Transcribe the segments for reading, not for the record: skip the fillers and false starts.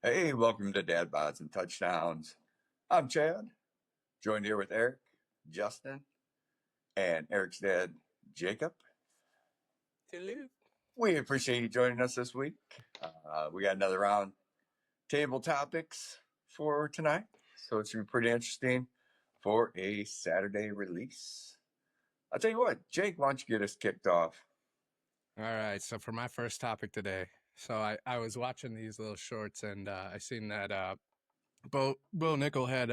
Hey, welcome to Dad Bods and Touchdowns. I'm Chad, joined here with Eric, Justin, and Eric's dad, Jacob. Hello. We appreciate you joining us this week. We got another round table topics for tonight, so it should be pretty interesting for a Saturday release. I'll tell you what, Jake, why don't you get us kicked off? All right. So for my first topic today, I was watching these little shorts and I seen that Bo Nickel had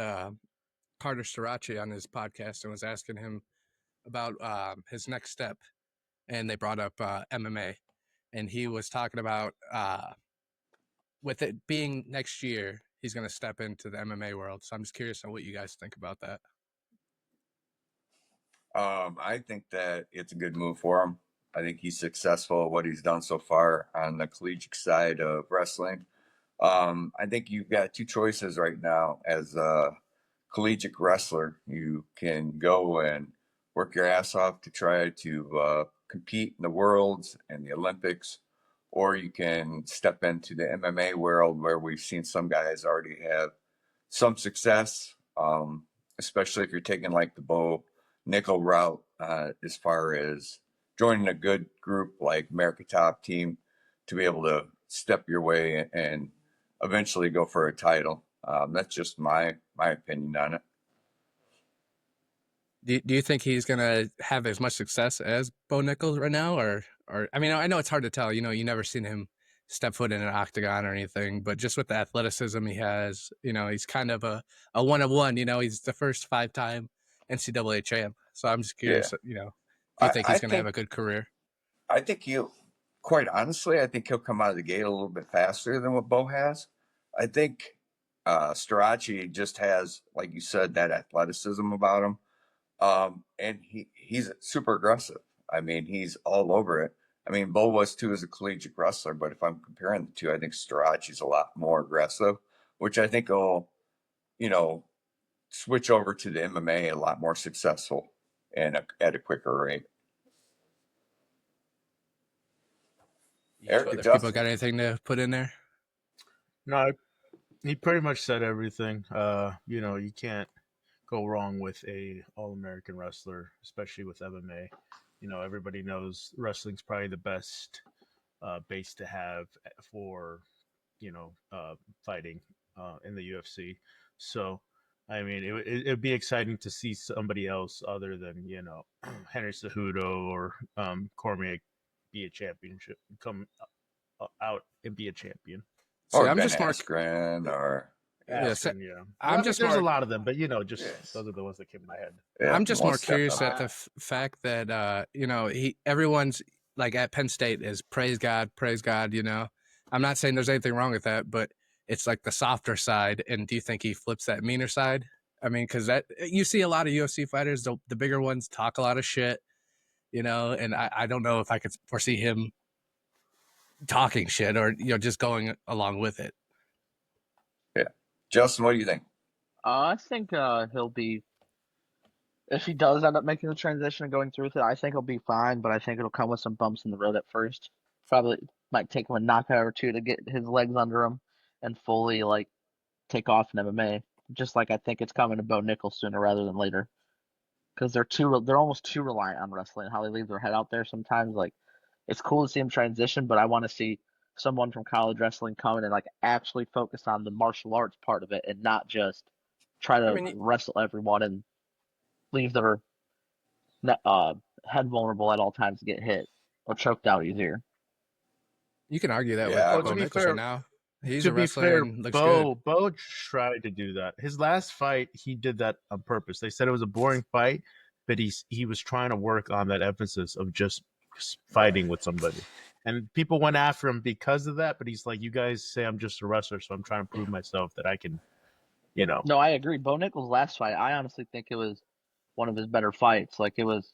Carter Starachi on his podcast and was asking him about his next step, and they brought up MMA, and he was talking about with it being next year, he's going to step into the MMA world. So I'm just curious on what you guys think about that. I think that it's a good move for him. I think he's successful at what he's done so far on the collegiate side of wrestling. I think you've got two choices right now as a collegiate wrestler. You can go and work your ass off to try to compete in the Worlds and the Olympics, or you can step into the MMA world where we've seen some guys already have some success, especially if you're taking like the Bo Nickel route as far as joining a good group like America Top Team to be able to step your way and eventually go for a title. That's just my opinion on it. Do you think he's gonna have as much success as Bo Nichols right now, or I mean, I know it's hard to tell. You know, you never seen him step foot in an octagon or anything, but just with the athleticism he has, you know, he's kind of a one of one. You know, he's the first 5-time NCAA champ. So I'm just Yeah, curious. You know, do you I, think I he's gonna have think a good career? I think he'll. Quite honestly, I think he'll come out of the gate a little bit faster than what Bo has. I think Strachey just has, like you said, that athleticism about him. And he's super aggressive. I mean, he's all over it. I mean, Bo was too as a collegiate wrestler, but if I'm comparing the two, I think Strachey's a lot more aggressive, which I think will, you know, switch over to the MMA a lot more successful and at a quicker rate. Two Eric other people adjusted. got anything to put in there? No, he pretty much said everything. You can't go wrong with a All-American wrestler, especially with MMA. You know, everybody knows wrestling's probably the best base to have for fighting in the UFC. So, I mean, it'd be exciting to see somebody else other than Henry Cejudo or Cormier be a championship, come out and be a champion. See, Or I'm Ben just more. Askren, or yeah, Yeah, Askren, yeah. Well, I'm I mean, just there's a more. lot of them, but just yes, those are the ones that came in my head. yeah, I'm just more most curious definitely. at the fact that you know, everyone's like at Penn State is praise God. You know, I'm not saying there's anything wrong with that, but it's like the softer side. And do you think he flips that meaner side? I mean, because that you see a lot of UFC fighters, the bigger ones talk a lot of shit, you know, and I don't know if I could foresee him talking shit or just going along with it. Yeah, Justin, what do you think? I think he'll be, if he does end up making the transition and going through with it, I think he'll be fine, but I think it'll come with some bumps in the road at first. Probably might take him a knockout or two to get his legs under him and fully like take off in MMA. Just like I think it's coming to Bo Nichols sooner rather than later, because they're almost too reliant on wrestling. How they leave their head out there sometimes. Like it's cool to see him transition, but I want to see someone from college wrestling come in and like actually focus on the martial arts part of it and not just try I to mean, wrestle everyone and leave their head vulnerable at all times to get hit or choked out easier. you can argue that with Yeah, I Well, to Bo would. be Nichols right fair, now. He's to a be wrestler fair, and looks good. Bo tried to do that. His last fight, he did that on purpose. They said it was a boring fight, but he was trying to work on that emphasis of just fighting with somebody. And people went after him because of that, but he's like, you guys say I'm just a wrestler, so I'm trying to prove myself that I can, No, I agree. Bo Nichols' last fight, I honestly think it was one of his better fights. Like it was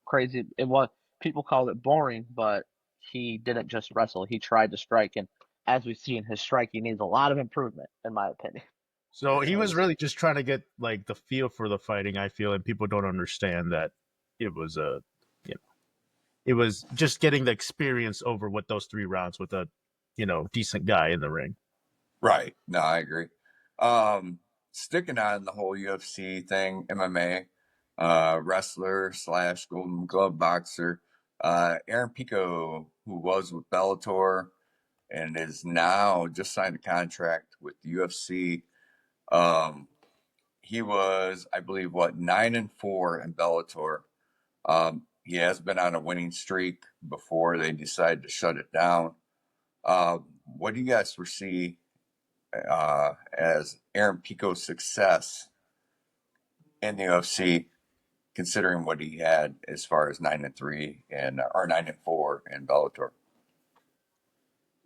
crazy. It was people called it boring, but he didn't just wrestle. He tried to strike, and as we see in his strike, he needs a lot of improvement, in my opinion. So he Yeah, was really just trying to get like the feel for the fighting, I feel, and people don't understand that it was it was just getting the experience over with those 3 rounds with a decent guy in the ring. Right. No, I agree. Sticking on the whole UFC thing, MMA, wrestler slash Golden Glove boxer, Aaron Pico, who was with Bellator and is now just signed a contract with the UFC. Um, he was, I believe, what, 9-4 in Bellator. He has been on a winning streak before they decided to shut it down. What do you guys foresee as Aaron Pico's success in the UFC, considering what he had as far as 9-3 and or 9-4 in Bellator?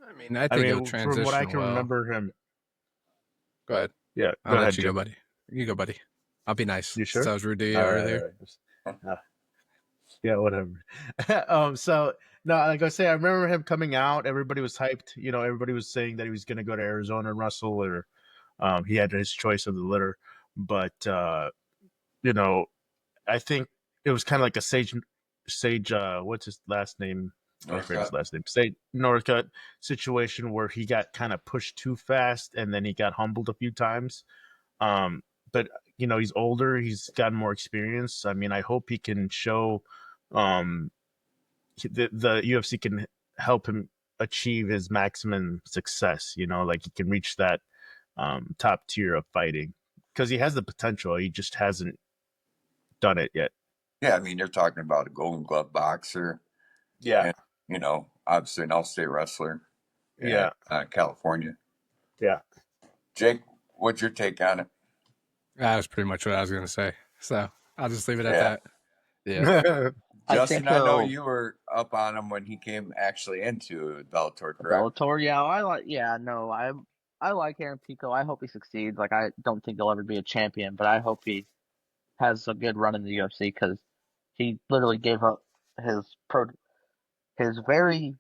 I mean, I I think he'll mean, from what I transition can well. remember him. Go ahead. Yeah, I'll go let ahead, you go, Jim. buddy. You go, buddy. I'll be nice You since I sure? was rude to you All right, all earlier. right. Yeah, whatever. So no, like I say, I remember him coming out. Everybody was hyped. You know, everybody was saying that he was going to go to Arizona and wrestle, or he had his choice of the litter. But you know, I think it was kind of like a Sage. What's his last name? I forget his Northcutt? last name. Sage Northcutt situation where he got kind of pushed too fast, and then he got humbled a few times. Um, but you know, he's older. He's gotten more experience. I mean, I hope he can show um, the UFC can help him achieve his maximum success. You know, like he can reach that top tier of fighting because he has the potential. He just hasn't done it yet. Yeah, I mean, you're talking about a Golden Glove boxer Yeah, and, obviously an all-state wrestler in yeah, California. yeah. Jake, what's your take on it? That was pretty much what I was going to say. So I'll just leave it at Yeah. that. Yeah. I Justin, think I know he'll you were up on him when he came actually into Bellator, correct? Bellator. Yeah, I like. Yeah, no, I like Aaron Pico. I hope he succeeds. Like, I don't think he'll ever be a champion, but I hope he has a good run in the UFC because he literally gave up his his very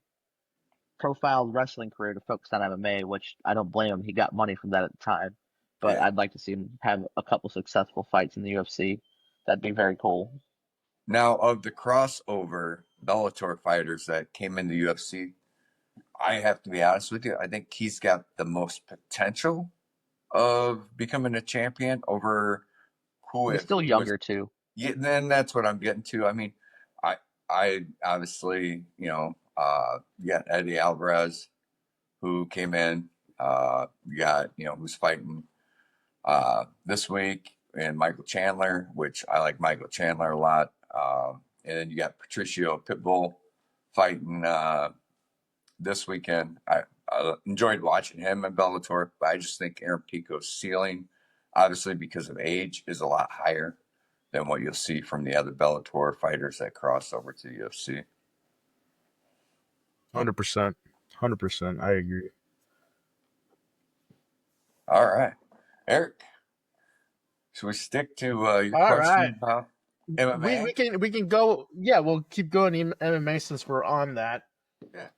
profiled wrestling career to focus on MMA, which I don't blame him. He got money from that at the time, but Yeah. I'd like to see him have a couple successful fights in the UFC. That'd be very cool. Now, of the crossover Bellator fighters that came into UFC, I have to be honest with you. I think he's got the most potential of becoming a champion over who He's if still he was. younger too. Yeah, then that's what I'm getting to. I mean, I I obviously you got Eddie Alvarez who came in. You got who's fighting this week, and Michael Chandler, which I like Michael Chandler a lot. And then you got Patricio Pitbull fighting this weekend. I enjoyed watching him in Bellator, but I just think Aaron Pico's ceiling, obviously because of age, is a lot higher than what you'll see from the other Bellator fighters that cross over to the UFC. 100%, 100%. I agree. All right, Eric, should we stick to your All right. question about We MMA? we can go. Yeah, we'll keep going MMA since we're on that.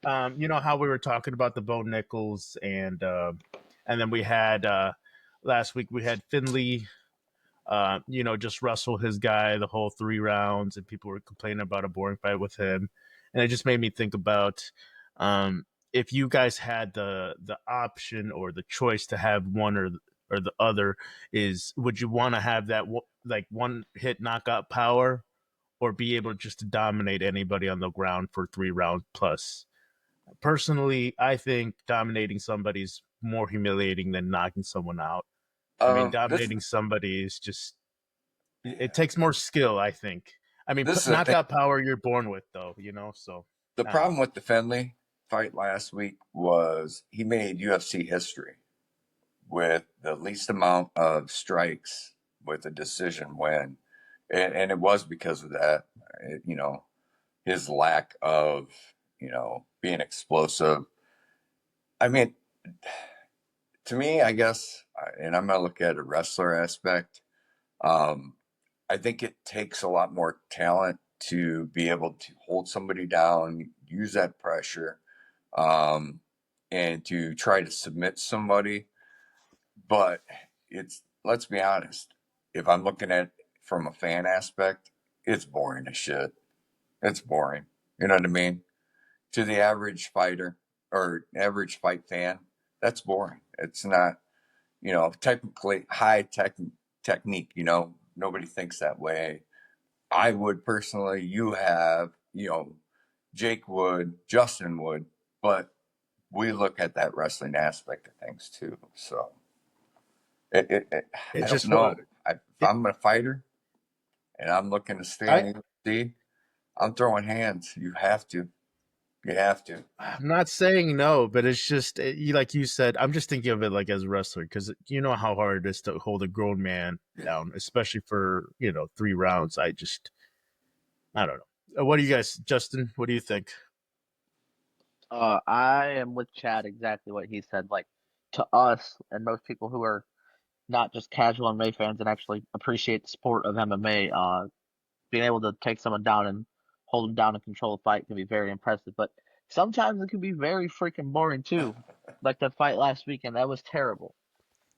Yeah. You know how we were talking about the Bo Nichols and then we had last week we had Finley. You know, just wrestle his guy the whole 3 rounds, and people were complaining about a boring fight with him, and it just made me think about if you guys had the option or the choice to have one or the other, is would you want to have that like one hit knockout power, or be able just to dominate anybody on the ground for 3 rounds plus? Personally, I think dominating somebody's more humiliating than knocking someone out. I mean, This dominating somebody is just, it takes more skill, I think. I mean, this is the thing. knockout power you're born with, though, you know. So The I don't problem know. with the Finley fight last week was he made UFC history with the least amount of strikes with a decision win, and it was because of that. His lack of being explosive. I mean, to me, I guess, and I'm gonna look at a wrestler aspect. Um, I think it takes a lot more talent to be able to hold somebody down, use that pressure, um, and to try to submit somebody. But let's be honest, if I'm looking at it from a fan aspect, it's boring as shit. It's boring. You know what I mean? To the average fighter or average fight fan, That's boring. It's not, technically technique, nobody thinks that way. I would personally, you have, Jake would, Justin would, but we look at that wrestling aspect of things too. So I It's don't just what know. If it, I'm a fighter and I'm looking to stay I in UFC, I'm throwing hands. You have to. You have to. I'm not saying no, but it's just like you said. I'm just thinking of it like as a wrestler because you know how hard it is to hold a grown man down, especially for 3 rounds. I don't know. What do you guys, Justin? What do you think? I am with Chad exactly what he said. Like to us and most people who are not just casual MMA fans and actually appreciate the sport of MMA, being able to take someone down and hold them down and control a fight can be very impressive. But sometimes it can be very freaking boring too. Like the fight last weekend, that was terrible.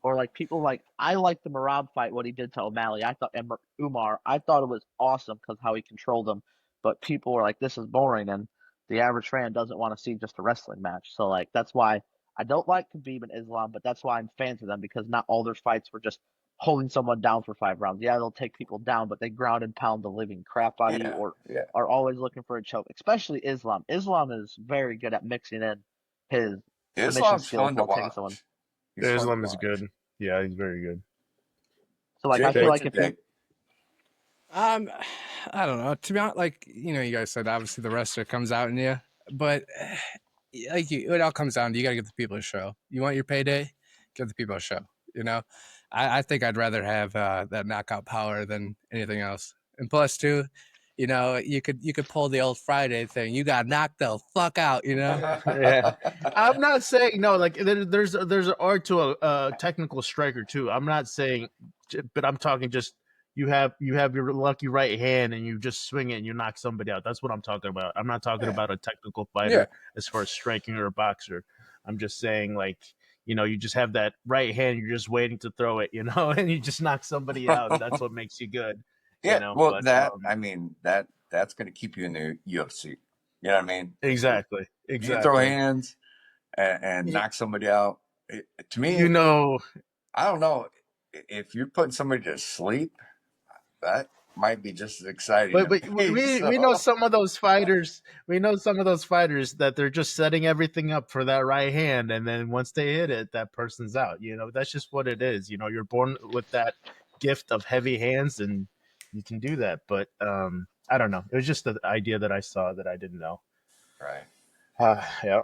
Or like people like I like the Marab fight, what he did to O'Malley. I thought and Umar, I thought it was awesome because how he controlled him. But people were like, "This is boring," and the average fan doesn't want to see just a wrestling match. So like that's why I don't like Khabib and Islam, but that's why I'm fans of them because not all their fights were just holding someone down for 5 rounds. Yeah, they'll take people down, but they ground and pound the living crap out of you, Yeah. or Yeah. are always looking for a choke. Especially Islam. Islam is very good at mixing in his submission Islam's skills fun to while taking someone. watch. He's fun to Islam is watch. good. Yeah, he's very good. So like I Jake, feel Jake? what's like your if he take? Um, I don't know. To be honest, like you guys said, obviously the wrestler comes out in you, but it all comes down to you got to get the people a show. You want your payday, give the people a show. You know, I think I'd rather have that knockout power than anything else. And plus, too, you could pull the old Friday thing. You got knocked the fuck out. Yeah, I'm not saying no. Like there's an art to a technical striker too. I'm not saying, but I'm talking just you have your lucky right hand and you just swing it and you knock somebody out. That's what I'm talking about. I'm not talking Yeah. about a technical Yeah. fighter as far as striking or a boxer. I'm just saying like you just have that right hand. You're just waiting to throw it, and you just knock somebody out, and that's what makes you good. Yeah. Well, But that's going to keep you in the UFC. You know what I mean? exactly, If you throw exactly. hands and Y- knock somebody out, to You me, know, I don't know. If you're putting somebody to sleep, that might be just as exciting but to me. we know So, some of those fighters. We know some of those fighters that they're just setting everything up for that right hand, and then once they hit it, that person's out. That's just what it is. You're born with that gift of heavy hands, and you can do that. But I don't know. It was just the idea that I saw that I didn't know. right. Yeah,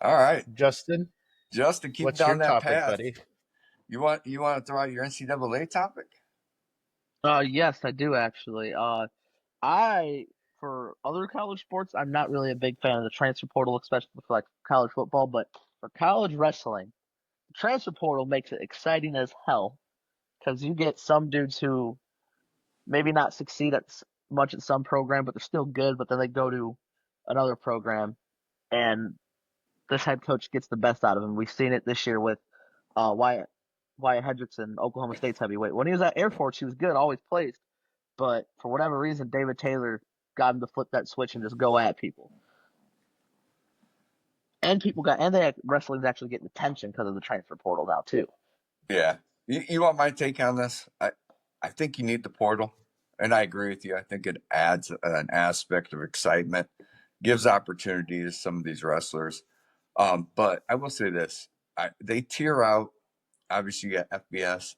All right. Justin, Just to keep what's your down that topic, path, buddy? you want to throw out your NCAA topic? Yes, I do actually. I for other college sports, I'm not really a big fan of the transfer portal, especially for like college football. But for college wrestling, the transfer portal makes it exciting as hell because you get some dudes who maybe not succeed much at some program, but they're still good. But then they go to another program, and this head coach gets the best out of them. We've seen it this year with Wyatt Hendrickson, Oklahoma State's heavyweight. When he was at Air Force, he was good, always placed. But for whatever reason, David Taylor got him to flip that switch and just go at people. And wrestling's actually getting attention because of the transfer portal now too. Yeah. You want my take on this? I think you need the portal, and I agree with you. I think it adds an aspect of excitement, gives opportunity to some of these wrestlers. But I will say this: they tier out. Obviously, you got FBS,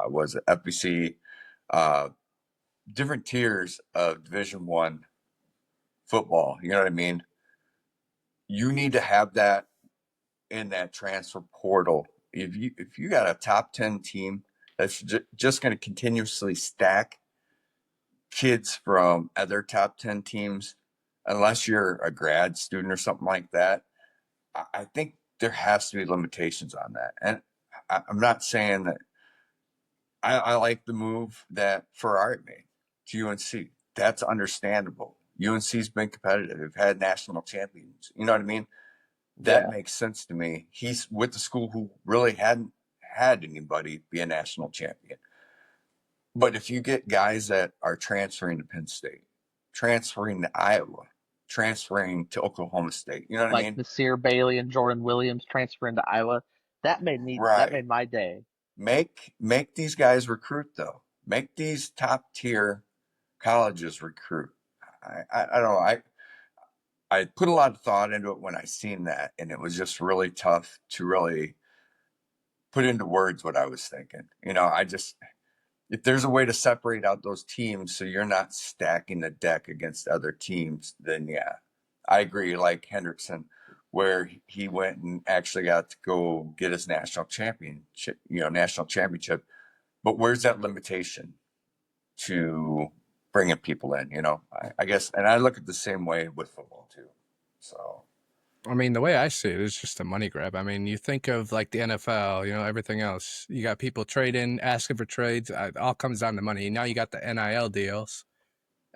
was it FBC, uh, different tiers of Division One football. You know what I mean? You need to have that in that transfer portal. If you got a top 10 team that's just going to continuously stack kids from other top 10 teams, unless you're a grad student or something like that, I think there has to be limitations on that. And I'm not saying that I like the move that Ferrari made to UNC. That's understandable. UNC's been competitive. They've had national champions. You know what I mean? That Yeah, makes sense to me. He's with the school who really hadn't had anybody be a national champion. But if you get guys that are transferring to Penn State, transferring to Iowa, transferring to Oklahoma State. You know what I Like mean? Nasir Bailey and Jordan Williams transferring to Iowa. That Right. made my day. Make these guys recruit though. Make these top tier colleges recruit. I don't know. I put a lot of thought into it when I seen that, and it was just really tough to really put into words what I was thinking. You know, I just if there's a way to separate out those teams so you're not stacking the deck against other teams, then yeah, I agree. Like Hendrickson, where he went and actually got to go get his national championship. But where's that limitation to bringing people in? You know, I guess, and I look at the same way with football too. So I mean, the way I see it is just a money grab. I mean, you think of like the NFL, you know, everything else. You got people trading, asking for trades. It all comes down to money. Now you got the NIL deals.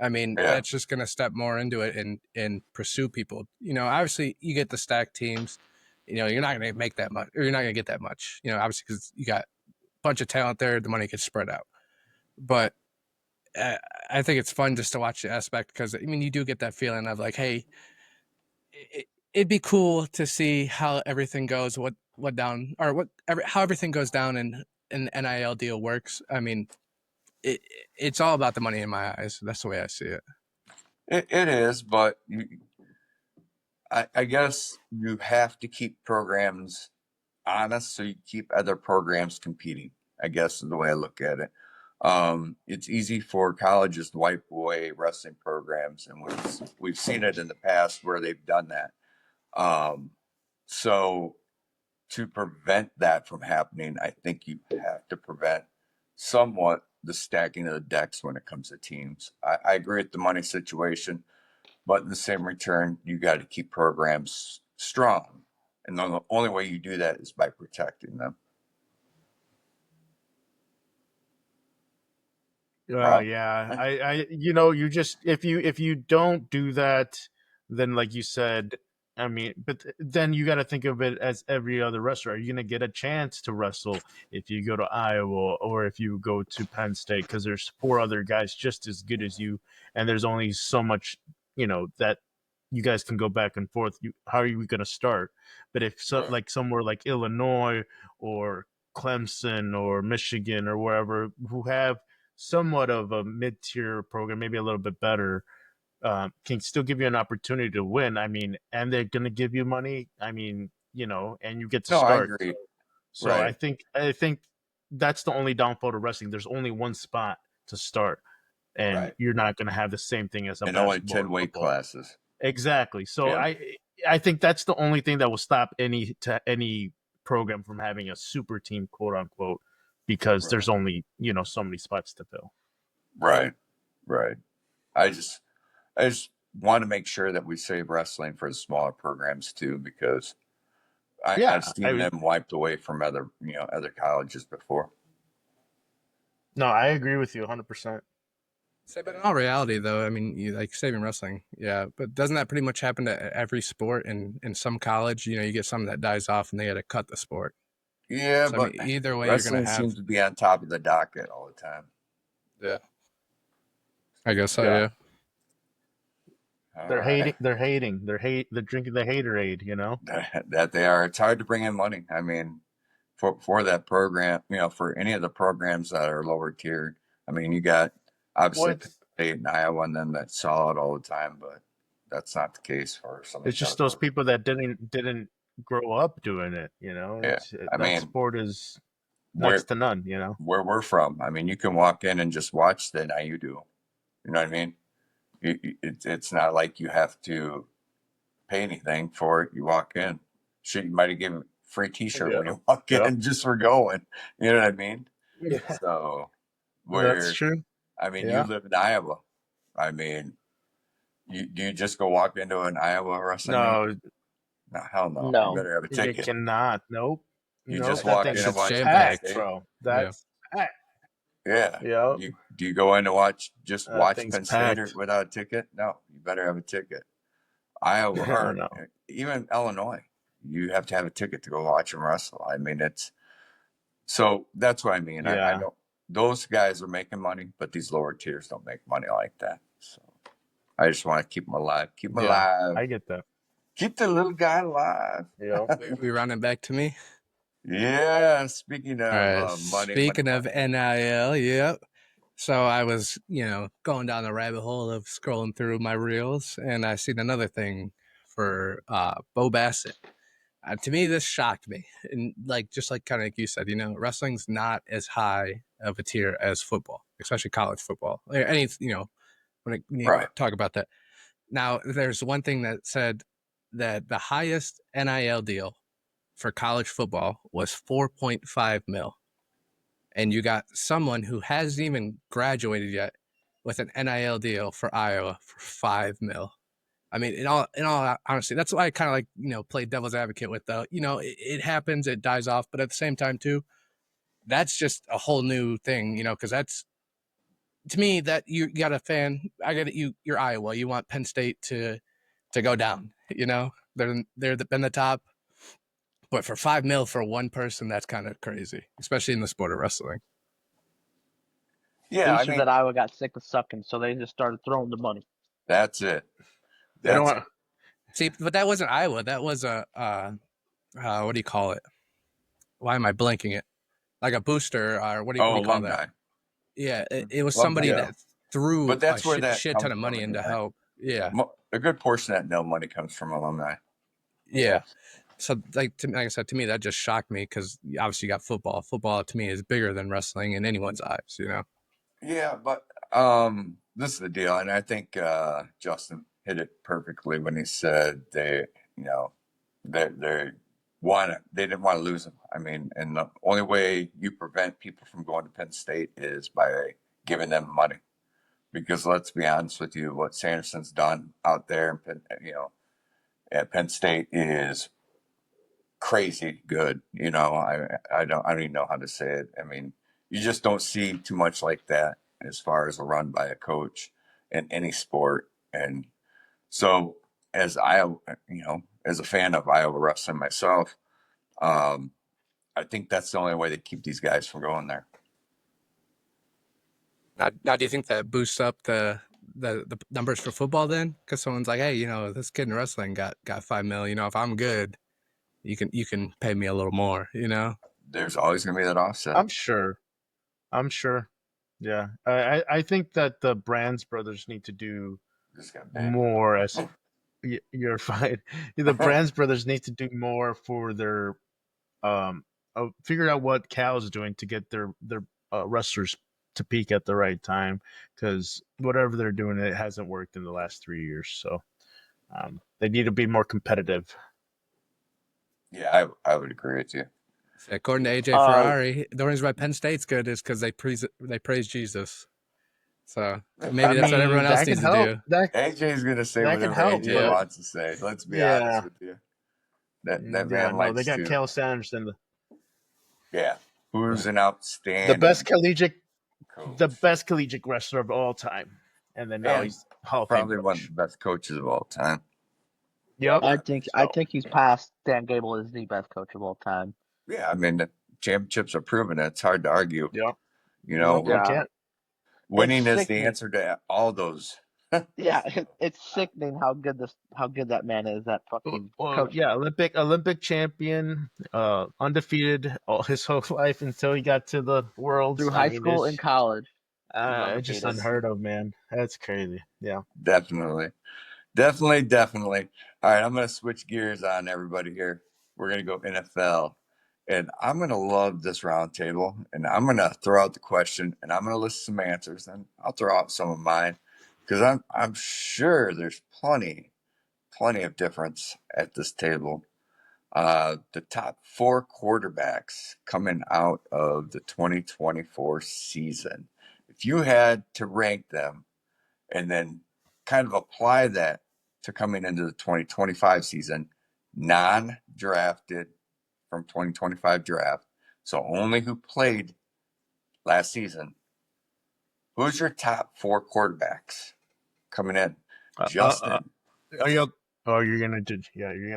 I mean, yeah, that's just going to step more into it and pursue people. You know, obviously you get the stacked teams. You know, you're not going to make that much, or you're not going to get that much. You know, obviously because you got a bunch of talent there, the money gets spread out. But I think it's fun just to watch the aspect because I mean, you do get that feeling of like, hey, it'd be cool to see how everything goes, what down or how everything goes down and an NIL deal works. I mean, it it's all about the money in my eyes. That's the way I see it. it is, but I guess you have to keep programs honest so you keep other programs competing, I guess is the way I look at it. It's easy for colleges to wipe away wrestling programs, and we've seen it in the past where they've done that. So to prevent that from happening, I think you have to prevent somewhat the stacking of the decks when it comes to teams. I agree with the money situation, but in the same return, you got to keep programs strong. And the only way you do that is by protecting them. Rob? Yeah, you just if you don't do that, then like you said, I mean, but then you got to think of it as every other wrestler. Are you gonna get a chance to wrestle if you go to Iowa or if you go to Penn State? Because there's four other guys just as good as you, and there's only so much, that you guys can go back and forth. How are you gonna start? But if like somewhere like Illinois or Clemson or Michigan or wherever who have somewhat of a mid-tier program, maybe a little bit better, can still give you an opportunity to win. I mean, and they're going to give you money. I mean, and you get to No, I start. agree. So Right. I think that's the only downfall to wrestling. There's only one spot to start, and Right. you're not going to have the same thing as a And only basketball 10 or weight football. classes. Exactly. So Yeah. I think that's the only thing that will stop any program from having a super team, quote unquote, because there's only so many spots to fill. Right. Right. I just want to make sure that we save wrestling for the smaller programs too, because I've seen them wiped away from other colleges before. No, I agree with you 100%. So, but in all reality, though, I mean, you like saving wrestling, yeah. But doesn't that pretty much happen to every sport? In some college, you know, you get some that dies off, and they got to cut the sport. Yeah, So I but mean, either way, you're gonna wrestling have. seems to be on top of the docket all the time. Yeah, I guess so. Yeah. Yeah. All They're right. hating. They're drinking the haterade, That they are. It's hard to bring in money. I mean, for that program, for any of the programs that are lower tiered. I mean, you got obviously Penn State and Iowa and them that solid all the time, but that's not the case for some of It's these just other those people that didn't grow up doing it, Yeah, I that mean, sport is where next to none, where we're from, I mean, you can walk in and just watch the NIU do. You know what I mean? It's not like you have to pay anything for it. You walk in. Shit, you might have given a free T-shirt when you walk in just for going. You know what I mean? Yeah, So that's where true. I mean, you Yeah. live in Iowa. I mean, do you just go walk into an Iowa wrestling meet? No, No, hell no. You No. better have a you ticket. cannot. Nope. You Nope. just That walk thing in and gets Shit's watch jam Penn packed, packed. State. bro. Yeah. That's packed. Yeah. Yep. Do you go in to watch That thing's Penn State packed. without a ticket? No, you better have a ticket. Iowa I or don't know. even Illinois, you have to have a ticket to go watch them wrestle. I mean, so that's what I mean. I Yeah. don't. Those guys are making money, but these lower tiers don't make money like that. So I just want to keep him alive. Keep him Yeah, alive. I get that. Keep the little guy alive. Yeah. We running back to me. Yeah. Speaking All of right. money, Speaking of money. NIL, yep. So I was, going down the rabbit hole of scrolling through my reels, and I seen another thing for Bo Bassett. To me, this shocked me, and just like kind of like you said, wrestling's not as high of a tier as football, especially college football. Any, when you Right. talk about that. Now, there's one thing that said that the highest NIL deal for college football was 4.5 mil. And you got someone who hasn't even graduated yet with an NIL deal for Iowa for 5 mil. I mean, in all honesty, that's why I kind of play devil's advocate with it happens, it dies off, but at the same time too, that's just a whole new thing, because that's, to me, that you got a fan. I got it. You're Iowa. You want Penn State to go down. They're been the top, but for 5 mil for one person, that's kind of crazy, especially in the sport of wrestling. Yeah. The I issue mean, that Iowa got sick of sucking, so they just started throwing the money. that's it. They don't That's want. See, but that wasn't Iowa. That was a what do you call it? Why am I blanking it? Like a booster, or what do you call alumni. that? Yeah, it was Alumni. somebody Yeah. that threw But that's a where that shit comes ton of money from. in to Anyway. help. Yeah, A good portion of that no money comes from alumni. yeah. So, like I said, to me, that just shocked me because obviously you got football. Football to me is bigger than wrestling in anyone's eyes. Yeah, but this is the deal, and I think Justin hit it perfectly when he said you know, they didn't want to lose him. I mean, and the only way you prevent people from going to Penn State is by giving them money. Because let's be honest with you, what Sanderson's done out there, in at Penn State is crazy good. I don't even know how to say it. I mean, you just don't see too much like that as far as a run by a coach in any sport. And so, as as a fan of Iowa wrestling myself, um, I think that's the only way they keep these guys from going there. Now, do you think that boosts up the numbers for football then? Because someone's like, hey, this kid in wrestling got 5 mil. If I'm good, you can pay me a little more. There's always going to be that offset. I'm sure. Yeah. I think that the Brands brothers need to do Just got big. more as you're fine. The Brands brothers need to do more for their figure out what Cal's doing to get their wrestlers to peak at the right time, because whatever they're doing, it hasn't worked in the last 3 years. So they need to be more competitive. Yeah, I would agree with you. According to AJ Ferrari, the reason why Penn State's good is because they praise Jesus. So maybe that's what everyone else that needs can to help. do. AJ's going to say That can whatever help, AJ but wants to say. Let's be yeah, honest with you. That yeah, man no, they likes got to. Cal Sanderson, Yeah, who's an the outstanding best collegiate, the coach best collegiate wrestler of all time, and then now and he's Hall of Fame probably one of coach. the best coaches of all time. Yep. I think So he's past Dan Gable as the best coach of all time. Yeah, I mean the championships are proven it. It's hard to argue. yep. You Nope, know, you Yeah, can't. it's winning is the sickening. answer to all those. Yeah, it's sickening how good that man is at fucking Well, coaching. yeah, Olympic champion, undefeated all his whole life until he got to the worlds. Through I high mean, school and college, he's it's just undefeated. unheard of, man. That's crazy. Yeah. Definitely. Definitely. All right, I'm going to switch gears on everybody here. We're going to go NFL. And I'm going to love this roundtable. And I'm going to throw out the question and I'm going to list some answers. And I'll throw out some of mine because I'm sure there's plenty of difference at this table. The top 4 quarterbacks coming out of the 2024 season. If you had to rank them and then kind of apply that to coming into the 2025 season, non-drafted from 2025 draft, so only who played last season. Who's your top 4 quarterbacks coming in? Justin. Are you? Oh, you're gonna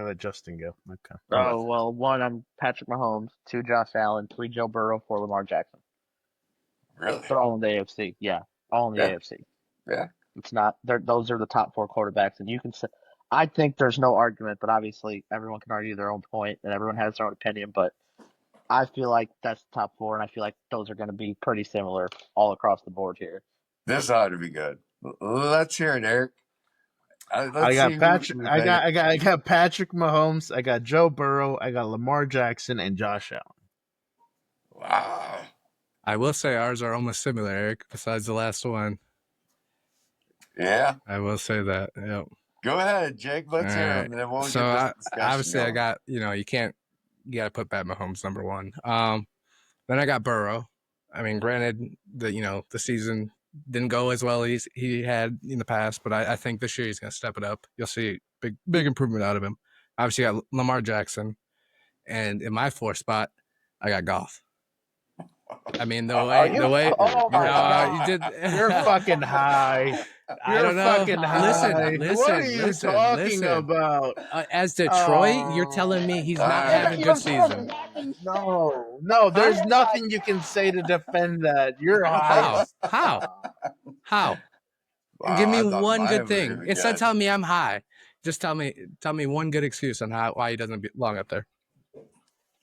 let Justin go. Okay. Oh well, 1, I'm Patrick Mahomes. 2, Josh Allen. 3, Joe Burrow. 4, Lamar Jackson. Really? They're all in the AFC. Yeah, all in the Yeah. AFC. Yeah. It's not. Those are the top 4 quarterbacks, and you can say. I think there's no argument, but obviously everyone can argue their own point, and everyone has their own opinion. But I feel like that's the top 4, and I feel like those are going to be pretty similar all across the board here. This ought to be good. Let's hear it, Eric. Let's I got see Patrick. who I got Patrick Mahomes. I got Joe Burrow. I got Lamar Jackson and Josh Allen. Wow. I will say ours are almost similar, Eric. Besides the last one, Yeah. I will say that. Yep. Go ahead, Jake. Let's All hear right. him, and then we'll So get this discussion obviously, I going. got you got to put Pat Mahomes number one. Then I got Burrow. I mean, granted, the season didn't go as well as he had in the past, but I think this year he's going to step it up. You'll see big improvement out of him. Obviously, I got Lamar Jackson, and in my 4th spot, I got Goff. I mean, the way Oh my God. you did. You're fucking high. I don't know. Fucking high. Listen, What are you talking about? As Detroit, you're telling me he's not having a good season. No. There's nothing you can say to defend that. You're high. How? Wow, Give me I thought one mine good was thing. really Instead of good. telling me I'm high, just tell me one good excuse on why he doesn't belong up there.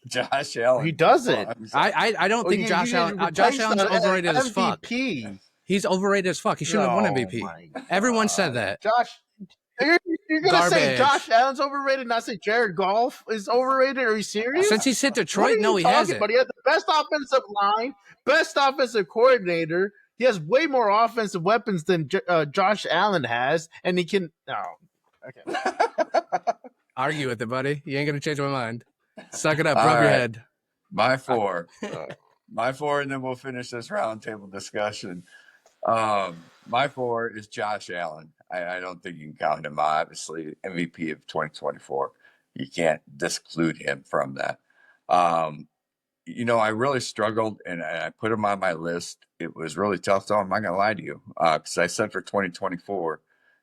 Josh Allen. He doesn't. I don't think Josh Allen's overrated as fuck. MVP. He's overrated as fuck. He shouldn't have won MVP. Everyone said that. Josh, you're gonna say Garbage. Josh Allen's overrated, not say Jared Goff is overrated? Are you serious? Since he's hit What are Detroit, no, you he talking hasn't. about? He has the best offensive line, best offensive coordinator. He has way more offensive weapons than Josh Allen has, and he can. Okay. Argue with it, buddy. You ain't gonna change my mind. Suck it up. All Rub your right. head. My 4. My 4, and then we'll finish this roundtable discussion. My 4 is Josh Allen. I don't think you can count him, obviously, MVP of 2024. You can't disclude him from that. I really struggled, and I put him on my list. It was really tough, though. I'm not going to lie to you, because I said for 2024,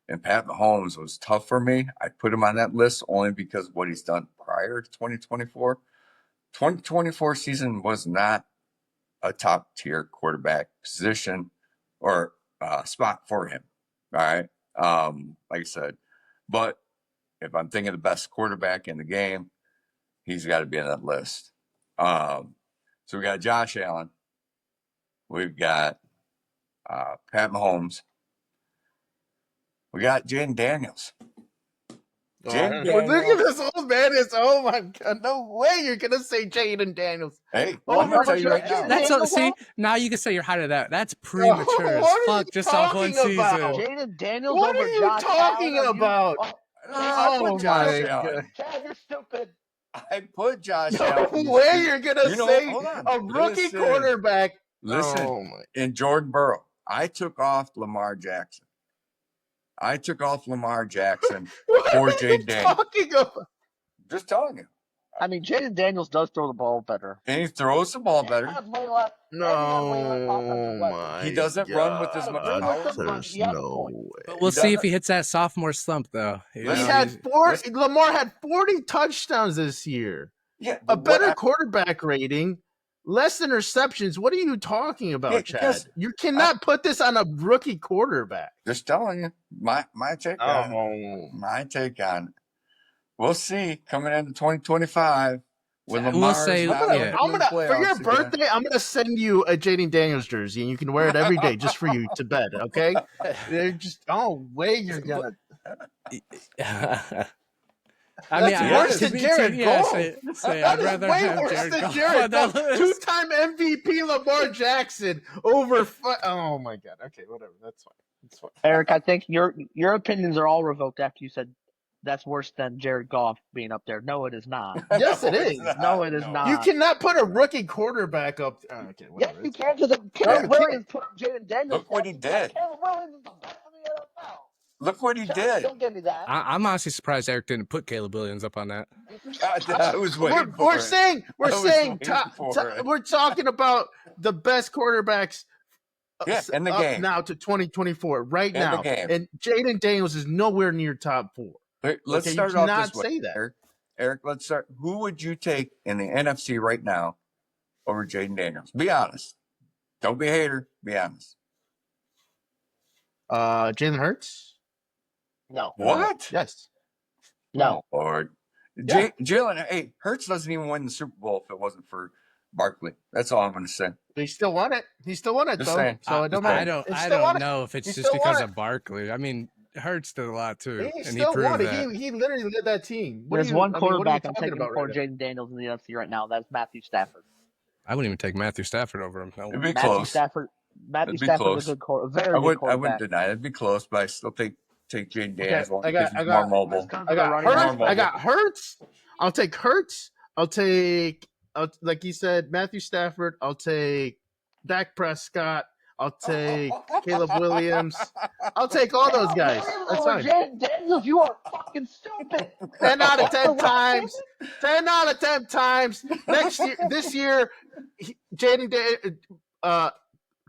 and Pat Mahomes was tough for me. I put him on that list only because of what he's done prior to 2024. 2024 season was not a top-tier quarterback position or spot for him. All right. Like I said, but if I'm thinking the best quarterback in the game, he's got to be on that list. So we got Josh Allen. We've got Pat Mahomes. We got Jaden Daniels. Jaden Look Daniels. at this old man. Oh my God! No way you're gonna say Jaden Daniels. Hey, Oh, I'm going to tell you right Jaden now. Daniels. See, now you can say you're high to that. That's premature as What are fuck you just off one talking about? season. Jaden Daniels What over are you Josh talking Allen? about? I Oh put Josh my Allen. God! Chad, you're stupid. I put Josh No Allen. way you're gonna say hold on. a rookie Listen. quarterback. Listen, Oh my! in Jordan Burrow, I took off Lamar Jackson. I took off Lamar Jackson What for are you Jaden Daniels. talking about? Just telling you. I mean, Jaden Daniels does throw the ball better. And he throws the ball He better. has way less- and he has way less offensive weapons. my He doesn't run with as much God. power. There's He has a no point. way. But we'll He see doesn't- if he hits that sophomore slump, though. You He Listen, know, had he's- four. listen. Lamar had 40 touchdowns this year. Yeah, A but better what quarterback rating, less interceptions. What are you talking about, Yeah, Chad? because You cannot put this on a rookie quarterback. just telling you, my take on it. Oh, My take on it. We'll see coming into 2025 when We'll Lamar's say- not yeah. I'm gonna for your playoffs again. birthday. I'm gonna send you a Jaden Daniels jersey, and you can wear it every day just for you to bed. Okay? They're just way you're gonna. I mean, That's worse to than be- Jared yeah, Goff. say That I'd is rather way have worse Jared than Goff Jared on that Goff. list. Two-time MVP Lamar Jackson over. Oh my God. Okay, whatever. That's fine. That's fine. Eric, I think your opinions are all revoked after you said that's worse than Jared Goff being up there. No, it is not. Yes, it it's is. not. No, it is not. You cannot put a rookie quarterback up. Okay, Yes, whatever. you can, because No, Caleb you Williams put Jaden Daniels. Look what he did. Caleb Williams is the best in the NFL. Look what he did. Don't give me that. I'm honestly surprised Eric didn't put Caleb Williams up on that. I was waiting for We're it. saying I was waiting for it. we're talking about the best quarterbacks. Yeah, in the up game. now to 2024 right In now, the game. and Jaden Daniels is nowhere near top 4. Let's Okay, start you off cannot this way. say that. Eric, let's start. Who would you take in the NFC right now over Jaden Daniels? Be honest. Don't be a hater. Be honest. Jalen Hurts. No, What? Yes. no. Lord. Yeah. Jalen, hey, Hurts doesn't even win the Super Bowl if it wasn't for Barkley. That's all I'm going to say. But he still won it. He still won it Just though. saying. So it don't I matter. don't. He I still won don't it. know if it's He just still because won of Barkley. I mean, Hurts did a lot too, He and he still won proved it. that. He literally led that team. There's one what are you quarterback I'm talking taking about before right now? Jaden Daniels in the NFC right now. That's Matthew Stafford. I wouldn't even take Matthew Stafford over him. No. It'd be Matthew close. Stafford. Matthew It'd be Stafford's close. a very good I wouldn't quarterback. deny it. It'd be close, but I still take Jaden Okay, Daniels because he's I more got mobile. Because I of the got running Hurts. back. I got Hurts. I'll take Hurts. I'll take, like you said, Matthew Stafford. I'll take Dak Prescott. I'll take Caleb Williams. I'll take all those guys. That's fine. Jaden Daniels, you are fucking stupid. 10 out of 10 That's the times. last 10 out of 10 times. This year,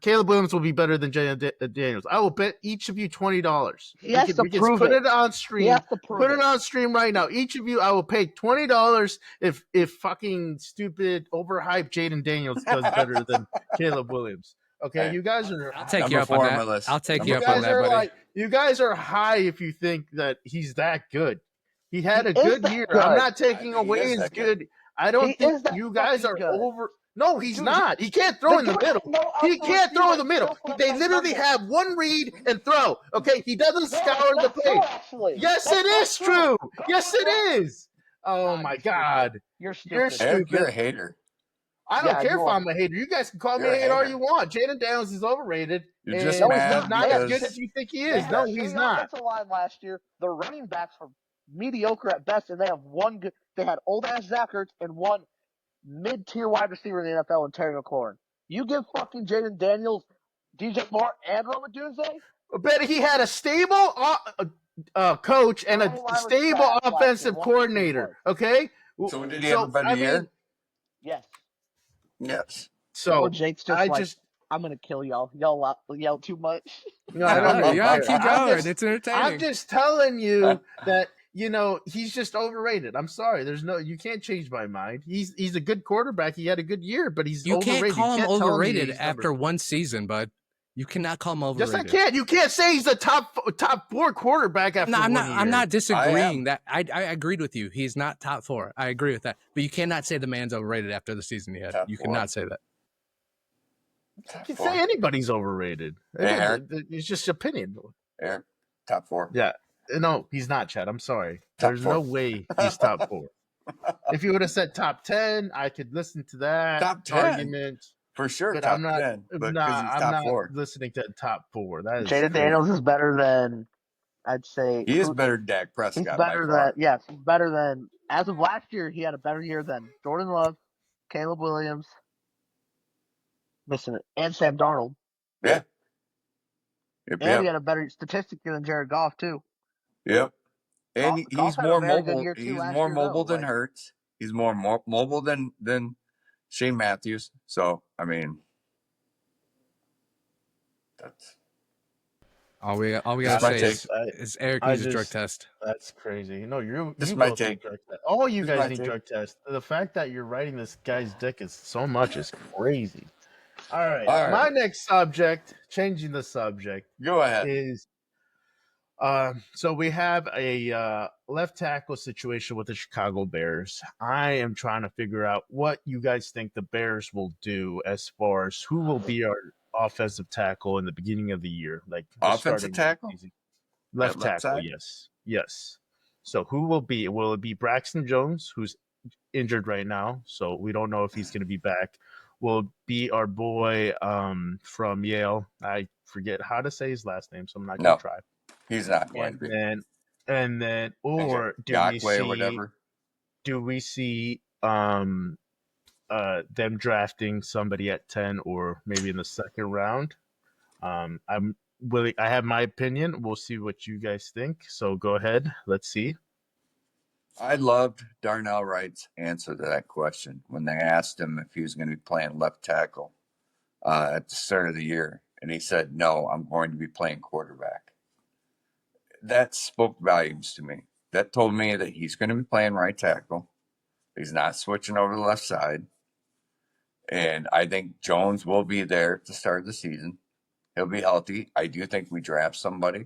Caleb Williams will be better than Jaden Daniels. I will bet each of you $20. He has to we can prove put it. it on He stream. has to prove Put it. it on stream right now. Each of you, I will pay $20 if fucking stupid, overhyped Jaden Daniels does better than Caleb Williams. Okay, Hey, you guys are. I'll take Number you up 4 on on that. my list. I'll take Number you You up four. on guys that, are buddy. like, you guys are high if you think that he's that good. He had He a is good that year. good. I'm not I taking think he away is his that good. good. I don't He think is that you guys fucking are good. over. No, he's Dude, not. He can't throw in the dude middle. has no He outdoor can't throw in the receiver middle. except for that They Mike literally Rumble. have one read and throw. Okay, he doesn't No, scour that's the not true, play. actually. Yes, That's it not is true. Go Yes, look it up. it is. Oh Nah, my you're stupid. God, You're stupid. you're Eric, you're stupid. a hater. I don't Yeah, care you if are. I'm a hater. You guys can call me You're a a hater all hater. you want. Jaden Daniels is overrated, You're just and No, he's he's mad not. not They as had good because as you think he They is. had No, a he's shitty not. offensive line last year. The running backs were mediocre at best, and they have one good. They had old ass Zach Ertz and one mid-tier wide receiver in the NFL in Terry McLaurin. You give fucking Jaden Daniels, DJ Moore, and Robert Doomsday? But he had a stable coach and Their a O-line was stable trash last year. offensive Washington coordinator. was. Okay, So did he have a better year? Yes. Yes. so Or Jake's just I like, just I'm gonna kill y'all. Y'all yell too much. no, I don't No, really you gotta care. keep going. It's entertaining. I'm just telling you that he's just overrated. I'm sorry. You can't change my mind. He's a good quarterback. He had a good year, but he's You overrated. can't call him tell me overrated he's after number- one season, bud. You cannot call him Yes, overrated. I can. You can't say he's a top 4 quarterback after No, I'm one not. year. I'm not disagreeing. am. That I agreed with you. He's not top 4. I agree with that. But you cannot say the man's overrated after the season he had. Top You 4. cannot say that. Top You can 4. say anybody's overrated. Hey, Eric. It's just opinion. Eric, top 4. Yeah. No, he's not, Chad. I'm sorry. Top There's 4. no way he's top 4. If you would have said top 10, I could listen to that Top 10? argument. For sure, But top I'm not. 10. But Nah, because he's I'm top not 4. listening to top 4. That is Jaden crazy. Daniels is better than, I'd say. He is better than Dak Prescott He's by better far. than, yes, he's better than, as of last year, he had a better year than Jordan Love, Caleb Williams, missing it, and Sam Darnold. Yeah. Yep. And he had a better statistically than Jared Goff, too. Yep. And Goff he's had a more very good mobile. year, too, He's last more year, mobile though. than Hurts. He's more mobile than Shane Matthews. So I mean, that's All we gotta That's my say is Eric needs a drug test. That's crazy. No, you This is my both need take. drug test. All you This is guys my need take. drug tests. The fact that you're writing this guy's dick is so much is crazy. All right. All right. My next subject, changing the subject, Go ahead. is so we have a left tackle situation with the Chicago Bears. I am trying to figure out what you guys think the Bears will do as far as who will be our offensive tackle in the beginning of the year, like Offensive tackle? left At left tackle. side? Yes. So who will be? Will it be Braxton Jones, who's injured right now? So we don't know if he's going to be back. Will it be our boy from Yale? I forget how to say his last name, so I'm not going to try. He's not going to be. And then, or do we Yakwe see? or whatever. Do we see them drafting somebody at 10 or maybe in the second round? I'm willing. I have my opinion. We'll see what you guys think. So go ahead. Let's see. I loved Darnell Wright's answer to that question when they asked him if he was going to be playing left tackle at the start of the year. And he said, no, I'm going to be playing quarterback. That spoke volumes to me. That told me that he's going to be playing right tackle. He's not switching over to the left side. And I think Jones will be there to start the season. He'll be healthy. I do think we draft somebody,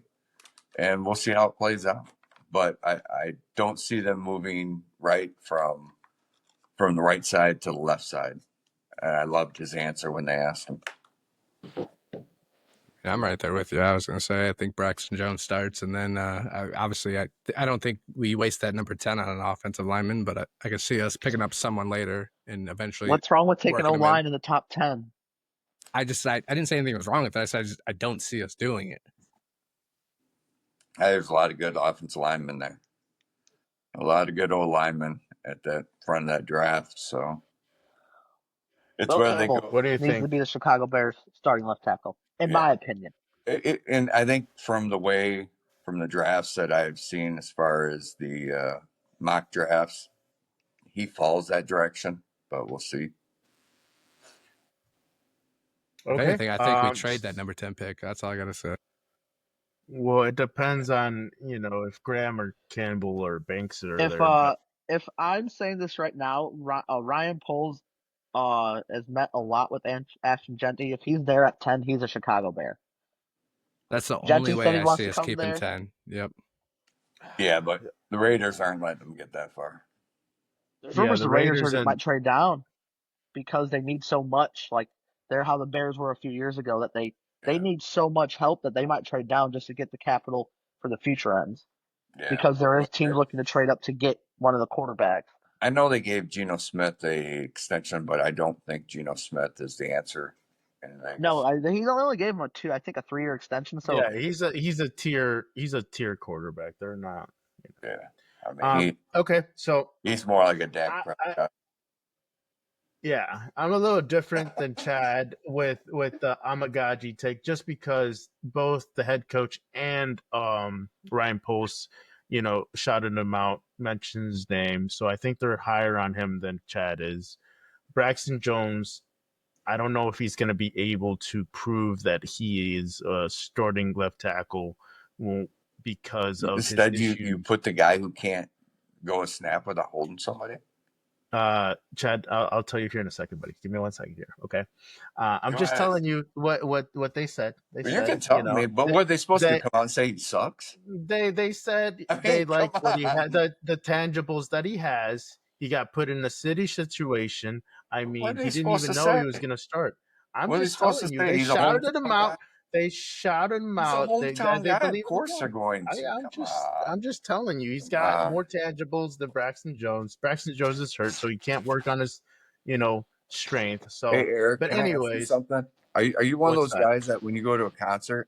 and we'll see how it plays out. But I don't see them moving right from the right side to the left side. And I loved his answer when they asked him. Yeah, I'm right there with you. I was going to say I think Braxton Jones starts, and then obviously I don't think we waste that number 10 on an offensive lineman, but I could see us picking up someone later and eventually. What's wrong with taking working a him line in the top 10? I didn't say anything was wrong with it. I said I don't see us doing it. There's a lot of good offensive linemen there. A lot of good old linemen at that front of that draft. So it's Will where they Campbell go. What do you needs think? to be the Chicago Bears starting left tackle, in Yeah. my opinion. And I think from the drafts that I've seen as far as the mock drafts, he falls that direction, but we'll see. If Okay. anything, I think we trade that number 10 pick. That's all I got to say. Well, it depends on, if Graham or Campbell or Banks are there. But If I'm saying this right now, Ryan Poles has met a lot with Ashton Genty. If he's there at 10, he's a Chicago Bear. That's the Genty only said way he I wants see to us come keeping there. 10. Yep. Yeah, but the Raiders aren't letting them get that far. There's rumors the the Raiders Raiders might trade down because they need so much. Like they're how the Bears were a few years ago, that they need so much help that they might trade down just to get the capital for the future ends. Yeah. Because there is teams looking to trade up to get one of the quarterbacks. I know they gave Geno Smith a extension, but I don't think Geno Smith is the answer. No, he only gave him a 3-year extension. So yeah, he's a tier quarterback. They're not. Yeah, I mean Okay, so he's more like a Dak Prescott. Yeah, I'm a little different than Chad with the Amagagi take, just because both the head coach and Ryan Post, shouted him out, mentioned his name. So I think they're higher on him than Chad is. Braxton Jones, I don't know if he's going to be able to prove that he is a starting left tackle because of Instead, his issues. you put the guy who can't go a snap without holding somebody. Chad, I'll tell you here in a second, buddy. Give me 1 second here, okay? I'm Go just ahead. telling you what they said. You can tell me, but what are they supposed to come out and say? He sucks. They said I mean, they like what he on. had, the tangibles that he has. He got put in a city situation. I mean, he didn't even know he was going to start. I'm What are they just supposed telling to you, say? they He's a shouted him hometown out. guy? They shouted him He's a out. hometown They guy. believe Of course him they're going to. I'm just telling you, he's got more tangibles than Braxton Jones. Braxton Jones is hurt, so he can't work on his, strength. So, Hey, Eric, but can I ask you anyways, something? Are you one of what's those that? guys that when you go to a concert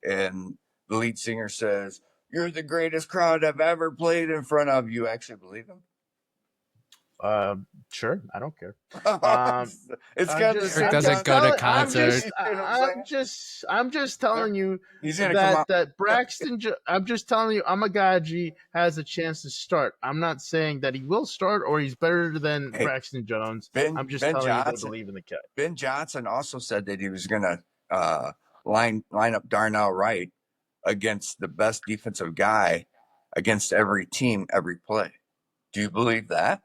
and the lead singer says, "You're the greatest crowd I've ever played in front of," you actually believe him? Sure, I don't care. It's I'm kind of the just- same Eric doesn't go to concept. concerts. I'm just telling you He's gonna come out. that Braxton. I'm just telling you, Amagaji has a chance to start. I'm not saying that he will start or he's better than Hey, Braxton Jones. I'm just Ben telling you Johnson, they believe in the kid. Ben Johnson also said that he was gonna line up Darnell Wright against the best defensive guy against every team, every play. Do you believe that?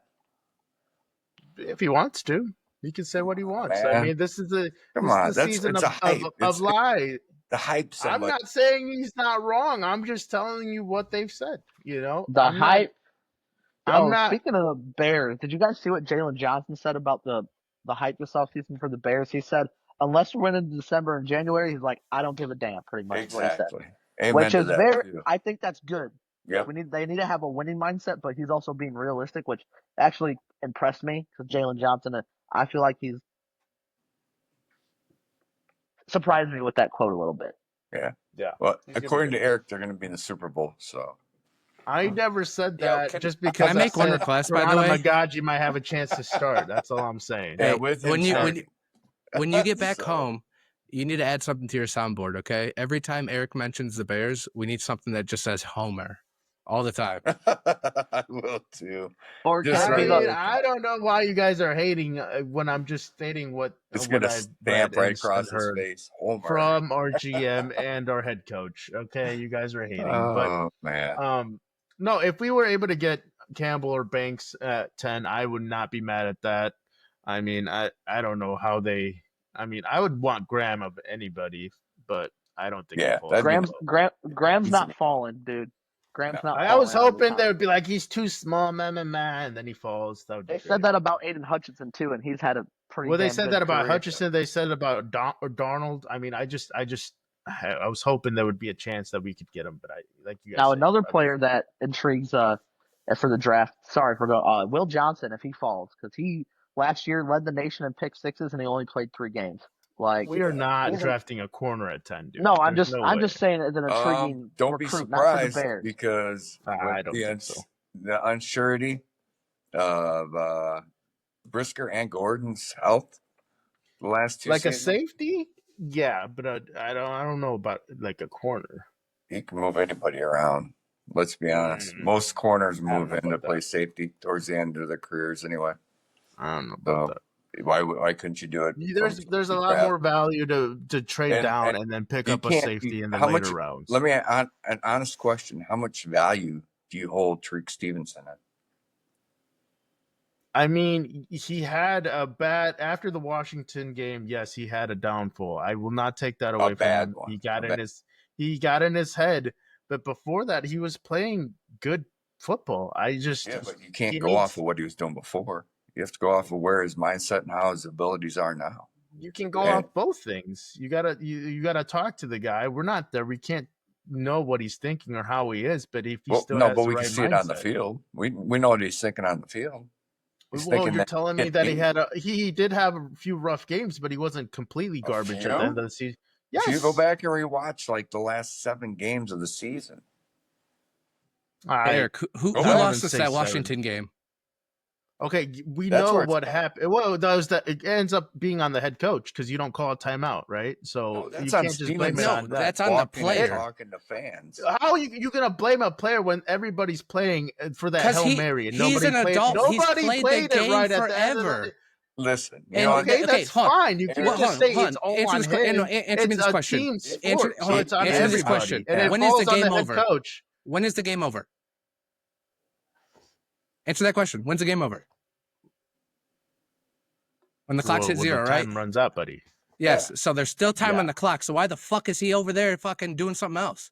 If he wants to, he can say what he wants. Man. I mean, this is the season It's a hype. of lie. The hype. I'm not saying he's not wrong. I'm just telling you what they've said. the hype. I'm not. Speaking of the Bears, did you guys see what Jalen Johnson said about the hype this offseason for the Bears? He said, unless we're winning in December and January, he's like, I don't give a damn, pretty much. Exactly. Amen. Which is very. I think that's good. Yep. They need to have a winning mindset, but he's also being realistic, which actually impressed me because Jalen Johnson, I feel like he's surprised me with that quote a little bit. Yeah. Well, according to Eric, they're going to be in the Super Bowl. So I never said that just because can I make one request, by the way? Magaji might have a chance to start. That's all I'm saying. Hey, with him when you get back home, you need to add something to your soundboard, okay? Every time Eric mentions the Bears, we need something that just says Homer all the time. I will too. Or I don't know why you guys are hating when I'm just stating what it's going to stamp right across his face. Homer. From our GM and our head coach. Okay, you guys are hating. Oh, man. No, if we were able to get Campbell or Banks at 10, I would not be mad at that. I mean, I don't know how they. I mean, I would want Graham of anybody, but I don't think Yeah, he falls. that'd be Graham's He's not a- falling, dude. Graham's not I was falling out of the hoping they top. would be like, he's too small, man, and then he falls. That would be They great. said that about Aiden Hutchinson too, and he's had a pretty Well, they damn said good that about career. Hutchinson. They said about Darnold. I mean, I was hoping there would be a chance that we could get him, but like you guys Now say, another player that intrigues for the draft. Sorry for going. Will Johnson, if he falls, because he last year led the nation in pick sixes and he only played 3 games. Like we are not he's a- drafting a corner at 10, dude. no, I'm There's just no I'm way. just saying as an intriguing don't be recruit, not for the surprised Bears. because I with don't think so. the unsurety of Brisker and Gordon's health the last 2 Like a seasons, safety, yeah, but I don't know about like a corner. he can move anybody around. Let's be honest. Most corners I don't move know in to about play that. safety towards the end of their careers anyway. I don't know about So that. why couldn't you do it? There's a lot more value to trade down and then pick you up a can't- safety in the how later much- rounds. Let me an honest question: how much value do you hold Tariq Stevenson at? I mean, he had a bad after the Washington game. Yes, he had a downfall. I will not take that away from bad him. one. He got in his head, but before that, he was playing good football. But you can't he go needs- off of what he was doing before. You have to go off of where his mindset and how his abilities are now. You can go Yeah. off both things. You gotta talk to the guy. We're not there. We can't know what he's thinking or how he is. But if he still has but the we right can see mindset, it on the field. We know what he's thinking on the field. He's well, thinking you're telling me that he did have a few rough games, but he wasn't completely garbage at the end of the season. Yes. If you go back and rewatch like the last 7 games of the season, Eric, who Go lost back. us that Washington game? Okay, we That's know where it's what at. happened. Well, it ends up being on the head coach because you don't call a timeout, right? So No, that's you on can't just blame it Stevenson. on that. that's on the walking and player. talking to fans. How are you gonna blame a player when everybody's playing for that 'Cause Hail Mary and he's nobody an played? adult. He's Nobody played the played it game right at the end of forever. Listen, you And- know, Okay, that's hold on. fine. You can't Well, just hold say on. it's all Answer on this que- him. no, answer me It's this a question. team Answer- sport, hold so on. it's on Answer this everybody. question. And it When is falls the on game the head over? coach. When is the game over? Answer that question. When's the game over? When the clock's hit When 0, the right? time runs out, buddy. Yes. So there's still time Yeah. on the clock. So why the fuck is he over there fucking doing something else?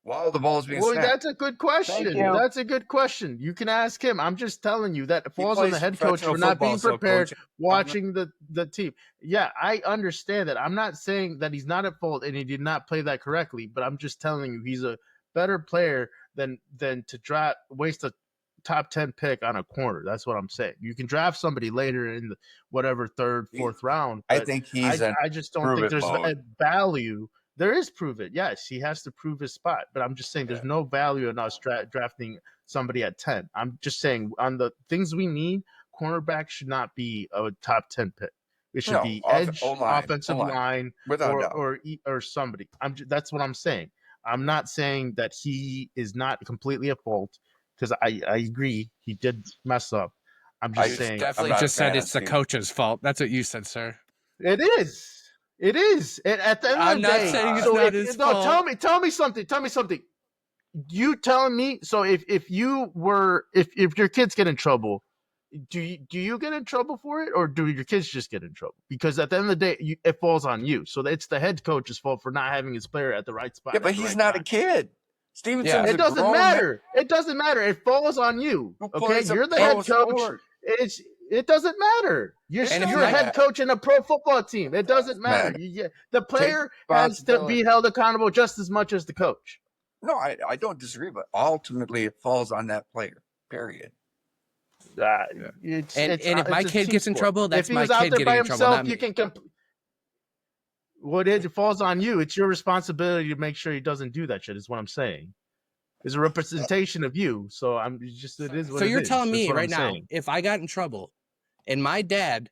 while the ball's being Well, snapped. that's a good question. Thank you. That's a good question. You can ask him. I'm just telling you that it He falls on plays the head coach professional for not football, being so prepared, coach- watching the team. Yeah, I understand that. I'm not saying that he's not at fault and he did not play that correctly, but I'm just telling you he's a better player than to waste a top 10 pick on a corner. That's what I'm saying. You can draft somebody later in the whatever third, fourth round. I but think he's in I just don't prove think it there's mode. value. There is prove it. Yes, he has to prove his spot. But I'm just saying there's no value in us drafting somebody at 10. I'm just saying on the things we need, cornerback should not be a top 10 pick. It should No, be edge, O-line, offensive O-line, line, without doubt. or somebody. That's what I'm saying. I'm not saying that he is not completely at fault because I agree he did mess up. I'm just saying Definitely I'm not just a fan said of it's the Steve. coach's fault. That's what you said, sir. it is. It is. At the end I'm of the not day, saying it's so not his fault. tell me something. You telling me? So if your kids get in trouble, do you get in trouble for it, or do your kids just get in trouble? Because at the end of the day, it falls on you. So it's the head coach's fault for not having his player at the right spot. Yeah, but at the he's right not time. a kid. Stevenson's It a doesn't grown matter. It doesn't matter. It falls on you. Who Okay, plays a you're the pro head coach. sport? It doesn't matter. You're And if you're a my- head coach in a pro football team. It doesn't matter. matter. The player has to be held accountable just as much as the coach. No, I don't disagree, but ultimately it falls on that player. Period. And if my it's a kid team gets in sport. trouble, that's if he my was out kid there getting by in trouble, himself, not you me. can. It falls on you. It's your responsibility to make sure he doesn't do that shit. Is what I'm saying. It's a representation of you. So I'm just. It is. What So it you're is. telling That's me what right I'm now, saying. if I got in trouble, and my dad,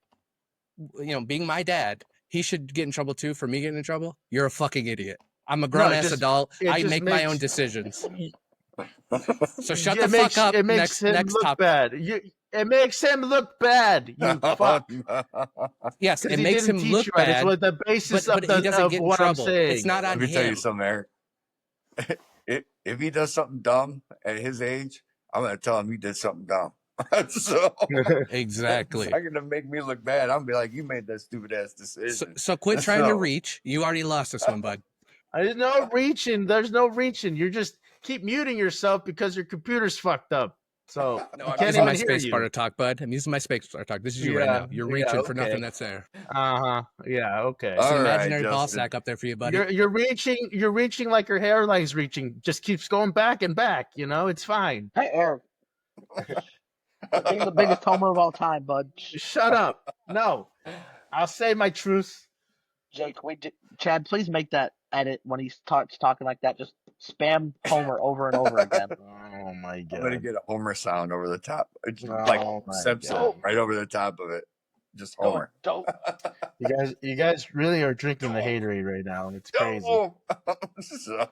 being my dad, he should get in trouble too for me getting in trouble? You're a fucking idiot. I'm a grown ass adult. I make my own decisions. So shut the fuck up. It makes him next look topic. bad. It makes him look bad. You fuck. Yes, it He makes him didn't teach look you right. It's bad. what the basis But he doesn't of get in what I'm trouble. saying. It's not on Let me tell you him. something, Eric. If he does something dumb at his age, I'm going to tell him he did something dumb. So Exactly. it's not gonna make me look bad. I'm gonna be like, you made that stupid ass decision. So quit trying to So- reach. You already lost this one, bud. There's no reaching. There's no reaching. You're just keep muting yourself because your computer's fucked up. So No, I I'm can't using even my hear space you. bar to talk, bud. I'm using my space bar to talk. This is you right now. You're reaching for nothing that's there. Yeah. Okay. It's an All right, imaginary ball Justin. sack up there for you, buddy. You're reaching. You're reaching like your hairline's reaching. Just keeps going back and back. It's fine. Hey, Eric, being the biggest homer of all time, bud. Shut up. No, I'll say my truth. Jake, Chad, please make that edit when he starts talking like that. Just spam Homer over and over again. Oh my I'm gonna god. get a Homer sound over the top, Oh like my Simpson, God. right over the top of it. Just Homer. Don't. You guys really are drinking the haterade right now, and it's crazy. So,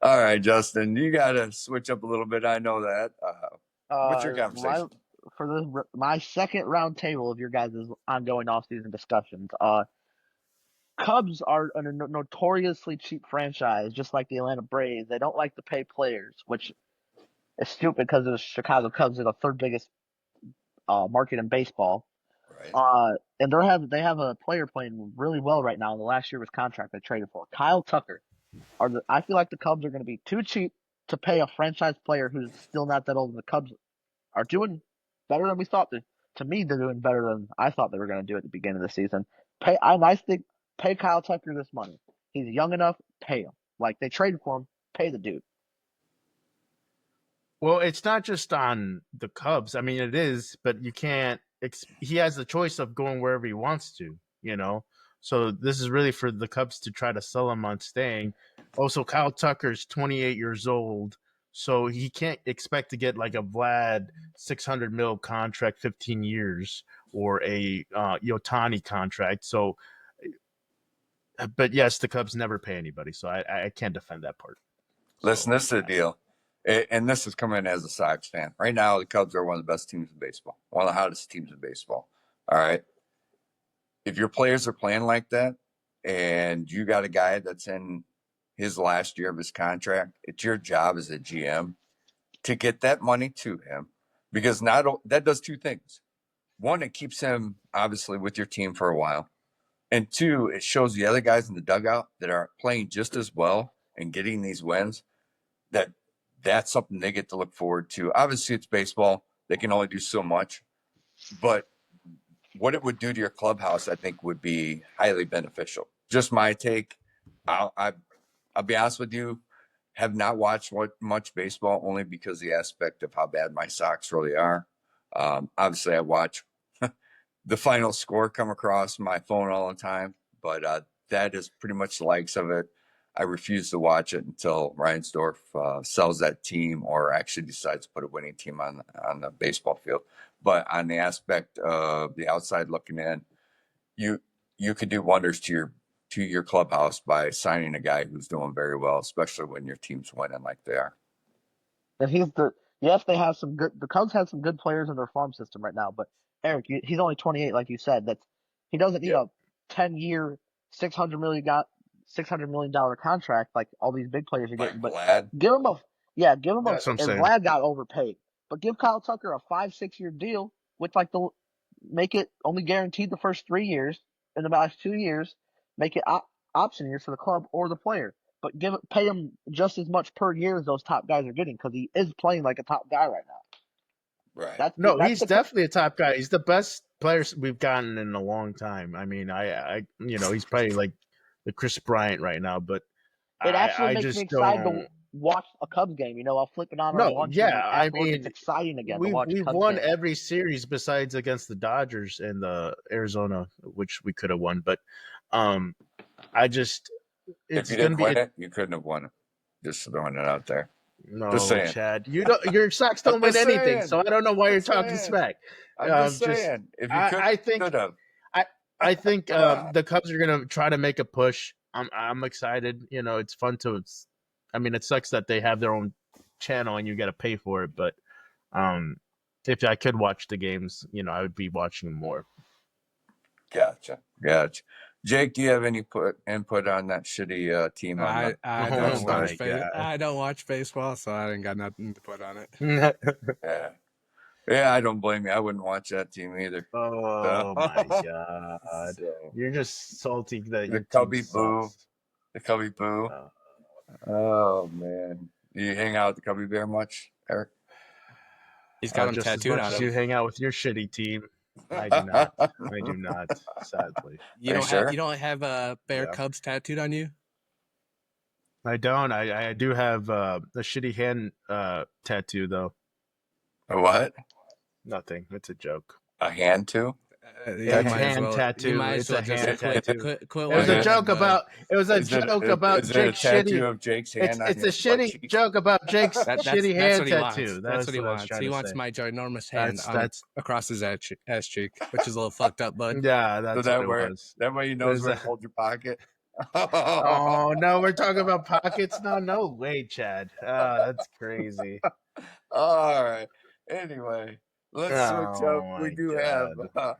all right, Justin, you got to switch up a little bit. I know that. What's your conversation? My second round table of your guys' ongoing off-season discussions. Cubs are a notoriously cheap franchise, just like the Atlanta Braves. They don't like to pay players, which is stupid because the Chicago Cubs are the third biggest market in baseball. Right. And they have a player playing really well right now in the last year of his contract they traded for. Kyle Tucker. I feel like the Cubs are going to be too cheap to pay a franchise player who's still not that old. And the Cubs are doing better than we thought. To me, they're doing better than I thought they were going to do at the beginning of the season. Pay Kyle Tucker this money. He's young enough. Pay him. Like they traded for him. Pay the dude. Well, it's not just on the Cubs. I mean, it is, but you can't. He has the choice of going wherever he wants to. So this is really for the Cubs to try to sell him on staying. Also, Kyle Tucker's 28 years old, so he can't expect to get like a Vlad 600 mil contract, 15 years, or a Yotani contract. So, but yes, the Cubs never pay anybody, so I can't defend that part. Listen, this is the deal. And this is coming as a Sox fan. Right now, the Cubs are one of the best teams in baseball, one of the hottest teams in baseball. All right. If your players are playing like that and you got a guy that's in his last year of his contract, it's your job as a GM to get that money to him because that does two things. One, it keeps him obviously with your team for a while. And two, it shows the other guys in the dugout that are playing just as well and getting these wins that's something they get to look forward to. Obviously, it's baseball. They can only do so much. But what it would do to your clubhouse, I think, would be highly beneficial. Just my take. I'll be honest with you, have not watched much baseball only because of the aspect of how bad my Sox really are. Obviously, I watch the final score come across my phone all the time, but that is pretty much the likes of it. I refuse to watch it until Reinsdorf sells that team or actually decides to put a winning team on the baseball field. But on the aspect of the outside looking in, you could do wonders to your clubhouse by signing a guy who's doing very well, especially when your team's winning like they are. And they have some good. The Cubs have some good players in their farm system right now. But Eric, he's only 28, like you said. He doesn't need a 10-year, $600 million contract like all these big players are getting. But Vlad. give him That's what I'm and saying. Vlad got overpaid. But give Kyle Tucker a 5-6 year deal with make it only guaranteed the first 3 years, and the last 2 years make it option years for the club or the player. But pay him just as much per year as those top guys are getting because he is playing like a top guy right now. Right. He's definitely a top guy. He's the best player we've gotten in a long time. I mean, he's probably like the Chris Bryant right now. But it actually I makes just me excited don't. to watch a Cubs game. I'll flip it on No, lunch. yeah, And I afterwards, mean, it's exciting again to we've watch. we've Cubs won game. every series besides against the Dodgers and the Arizona, which we could have won. But I just If you didn't win it, you couldn't have won it. Just throwing it out there. No, Just saying. Chad, your Sox don't win anything, so I don't know why you're talking smack. I'm just saying. If you could have. I think the Cubs are gonna try to make a push. I'm excited. It's fun to. I mean, it sucks that they have their own channel and you got to pay for it. But if I could watch the games, I would be watching more. Gotcha. Jake, do you have any input on that shitty team? I Oh don't watch baseball, so I ain't got nothing to put on it. Yeah. Yeah, I don't blame you. I wouldn't watch that team either. Oh my god. So, You're just salty that the your team Cubby Boo. sucks. The Cubby Boo. Uh, Oh man. Do you hang out with the Cubby Bear much, Eric? He's got him just as tattooed much on as him. you hang out with your shitty team. I do not. I do not, sadly. You Are you don't sure? have Bear Yeah. Cubs tattooed on you? I don't. I do have a shitty hand tattoo though. A what? Nothing. It's a joke. A hand too? You It's might as hand well. tattoo. You might as It's well a just hand quit. tattoo. Quit It was while a you joke have, about. It was a Is it joke about is it a Jake's tattoo shitty. of Jake's hand on It's your a shitty butt cheek? joke about Jake's that's shitty that's hand what he tattoo. wants. That That's was what he what I was wants. trying He to wants say. my ginormous hand That's across his ass cheek, which is a little fucked up, bud. yeah. So That's what that it way was. that way he knows There's where a- to hold your pocket. Oh no, we're talking about pockets. No way, Chad. That's crazy. All right. Anyway, let's switch up. Oh We my do have god.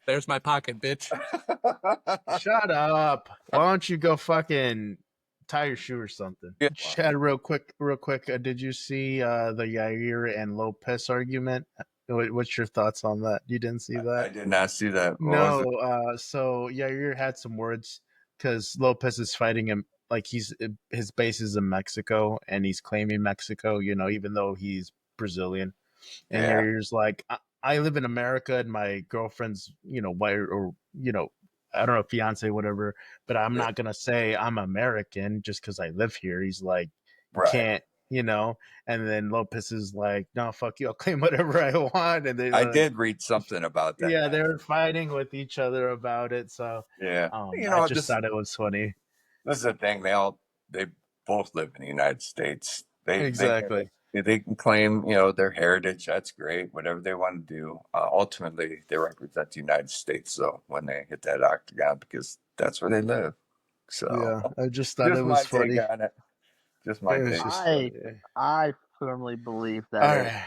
There's my pocket, bitch. Shut up. Why don't you go fucking tie your shoe or something? Yeah. Chad, real quick. Did you see the Yair and Lopez argument? What's your thoughts on that? You didn't see I that? did not see that. What was No. it? So Yair had some words because Lopez is fighting him like his base is in Mexico and he's claiming Mexico. Even though he's Brazilian. And Yeah. Yair's like, I live in America and my girlfriend's, white or, I don't know, fiance, whatever, but I'm Yeah. not going to say I'm American just because I live here. He's like, Right. can't, and then Lopez is like, no, fuck you. I'll claim whatever I want. And I did read something about that. yeah, they were fighting with each other about it. So Yeah. I just thought it was funny. This is the thing. They both live in the United States. Exactly. They can claim, their heritage. That's great. Whatever they want to do. Ultimately, they represent the United States, though, when they hit that octagon, because that's where they live. So, Yeah, I just thought just it my was funny. take on it. Just my It was take. just funny. I firmly believe All that right. I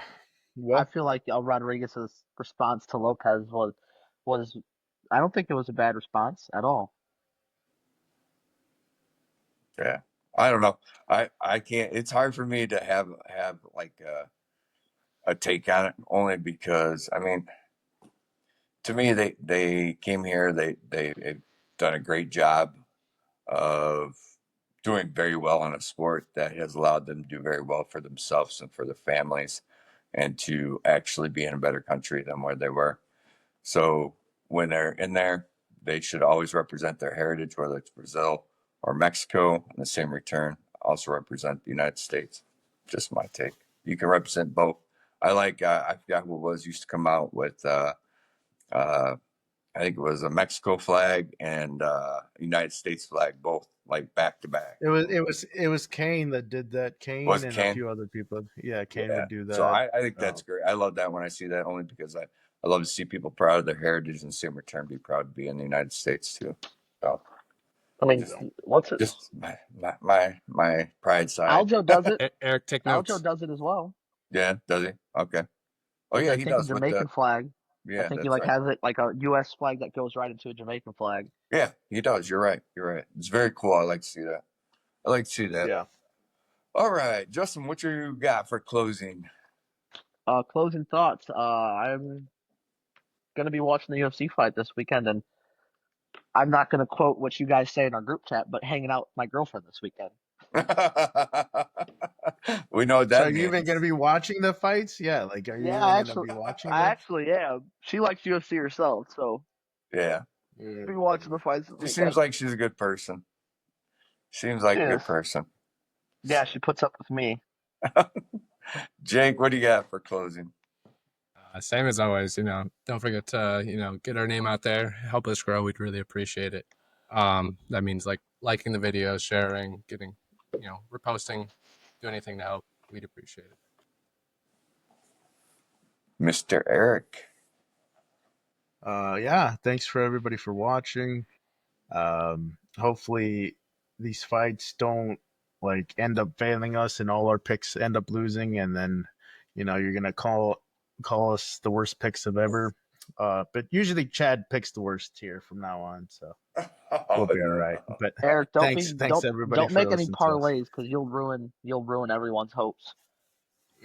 Well, feel like Rodriguez's response to Lopez was I don't think it was a bad response at all. Yeah. I don't know. I can't. It's hard for me to have like a take on it, only because I mean, to me, they came here. They've done a great job of doing very well in a sport that has allowed them to do very well for themselves and for their families, and to actually be in a better country than where they were. So when they're in there, they should always represent their heritage, whether it's Brazil or Mexico. In the same return, also represent the United States. Just my take. You can represent both. I like. I forgot who it was used to come out with. I think it was a Mexico flag and United States flag, both like back to back. it was Kane that did that. Kane Was and Kane? a few other people. Yeah, Kane Yeah. would do that. So I think that's great. I love that when I see that, only because I love to see people proud of their heritage, and see them return be proud to be in the United States too. So I mean, what's it? just my pride side. Aljo does it. Eric, take notes. Aljo does it as well. Yeah, does he? Okay. Oh yeah, I he think does a with Jamaican the flag. yeah. I think he That's right. has it like a U.S. flag that goes right into a Jamaican flag. Yeah, he does. You're right. You're right. It's very cool. I like to see that. I like to see that. Yeah. All right, Justin, what you got for closing? Closing thoughts. I'm gonna be watching the UFC fight this weekend, and I'm not gonna quote what you guys say in our group chat, but hanging out with my girlfriend this weekend. We know what that So are you means. even going to be watching the fights? Yeah, like are you Yeah, even actually, going to be watching I them? actually am. She likes UFC herself, so Yeah. I'll be watching the fights this She weekend. seems like she's a good person. Seems like She a good is. person. Yeah, she puts up with me. Jake, what do you got for closing? Same as always, don't forget to, get our name out there, help us grow. We'd really appreciate it. That means like liking the videos, sharing, getting, reposting, do anything to help. We'd appreciate it. Mr. Eric. Yeah, thanks for everybody for watching. Hopefully these fights don't like end up failing us and all our picks end up losing, and then you're gonna call us the worst picks of ever. But usually Chad picks the worst here from now on, so we'll be all right. But Eric, thanks everybody don't for make any listening to us. parlays because you'll ruin everyone's hopes.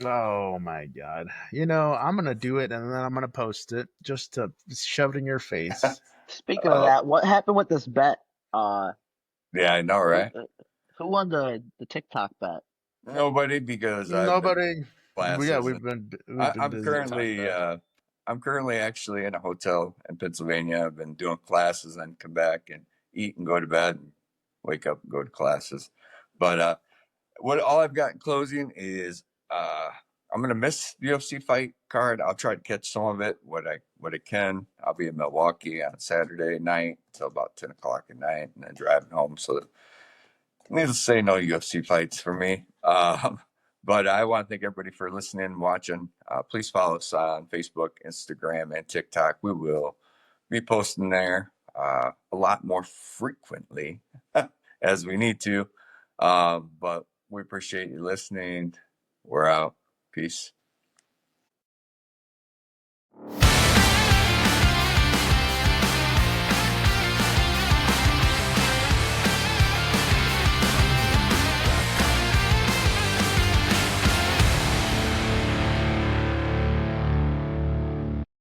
Oh my god. I'm gonna do it and then I'm gonna post it just to shove it in your face. Speaking of Uh, that, what happened with this bet? Uh, yeah, I know, who right? who won the TikTok bet? Nobody, because I've been Nobody. Yeah, classes, we've been I'm busy currently actually in a hotel in Pennsylvania. I've been doing classes and come back and eat and go to bed and wake up and go to classes. But what all I've got in closing is I'm gonna miss the UFC fight card. I'll try to catch some of it what I can. I'll be in Milwaukee on Saturday night till about 10 o'clock at night, and then driving home. So needless to say, no UFC fights for me. But I want to thank everybody for listening and watching. Please follow us on Facebook, Instagram, and TikTok. We will be posting there a lot more frequently as we need to. But we appreciate you listening. We're out. Peace.